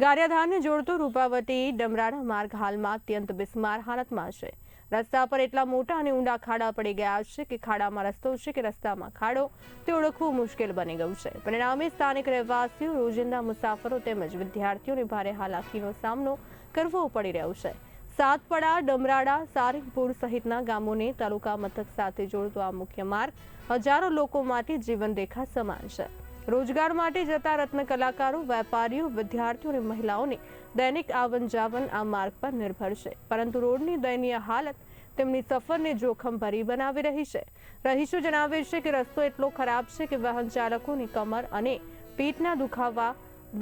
ગારિયાધારને જોડતો રૂપાવટી ડમરાળા માર્ગ હાલમાં અત્યંત બિસ્માર હાલતમાં છે। રસ્તા પર એટલા મોટા અને ઊંડા ખાડા પડી ગયા છે કે ખાડામાં રસ્તો છે કે રસ્તામાં ખાડો તે ઓળખવું મુશ્કેલ બની ગયું છે। પરિણામે સ્થાનિક રહેવાસીઓ, રોજિંદા મુસાફરો તેમજ વિદ્યાર્થીઓને ભારે હાલાકીનો સામનો કરવો પડી રહ્યો છે। સાતપડા, ડમરાળા, સારંગપુર સહિતના ગામોને તાલુકા મથક સાથે જોડતો આ મુખ્ય માર્ગ હજારો લોકો માટે જીવનરેખા સમાન છે। રોજગાર માટે જતા રત્ન કલાકારો, વેપારીઓ, વિદ્યાર્થીઓ અને મહિલાઓને દૈનિક આવન જાવન આ માર્ગ પર નિર્ભર છે, પરંતુ રોડની દયનીય હાલત તેમની સફરને જોખમભરી બનાવી રહી છે। રહીશો જણાવે છે કે રસ્તો એટલો ખરાબ છે કે વાહન ચાલકોની કમર અને પીઠના દુખાવા,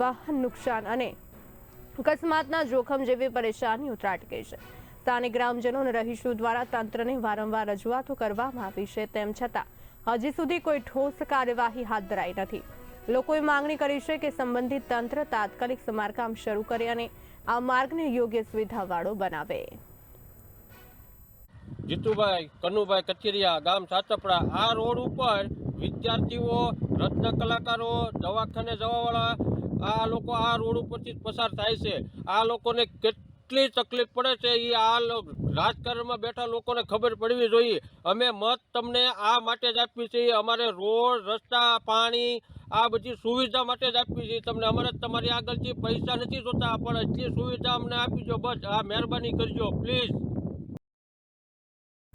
વાહન નુકસાન અને અકસ્માતના જોખમ જેવી પરેશાનીઓ ત્રાટકે છે। સ્થાનિક ગ્રામજનો અને રહીશો દ્વારા તંત્રને વારંવાર રજૂઆતો કરવામાં આવી છે, તેમ છતાં હજી સુધી કોઈ ઠોસ કાર્યવાહી હાથ ધરાઈ નથી। લોકોએ માંગણી કરી છે કે સંબંધિત તંત્ર તાત્કાલિક સમારકામ શરૂ કરે અને આ માર્ગને યોગ્ય સુવિધાવાળો બનાવે। જીતુભાઈ કનુભાઈ કચેરિયા, ગામ સાતપડા। આ રોડ ઉપર વિદ્યાર્થીઓ, રત્ન કલાકારો, દવાખાને જવાવાળા આ લોકો આ રોડ ઉપરથી પસાર થાય છે। આ લોકોને કેટલી તકલીફ પડે છે એ આ રાજકારણમાં બેઠા લોકોને ખબર પડવી જોઈએ। અમે મત તમને આ માટે જ આપીએ છીએ, અમારે રોડ, રસ્તા, પાણી આ બધી સુવિધા માટે જ આપીએ છીએ તમને। અમારે તમારી આગળથી પૈસા નથી જોતા, પણ એટલી સુવિધા અમને આપી દો, બસ આ મહેરબાની કરજો પ્લીઝ।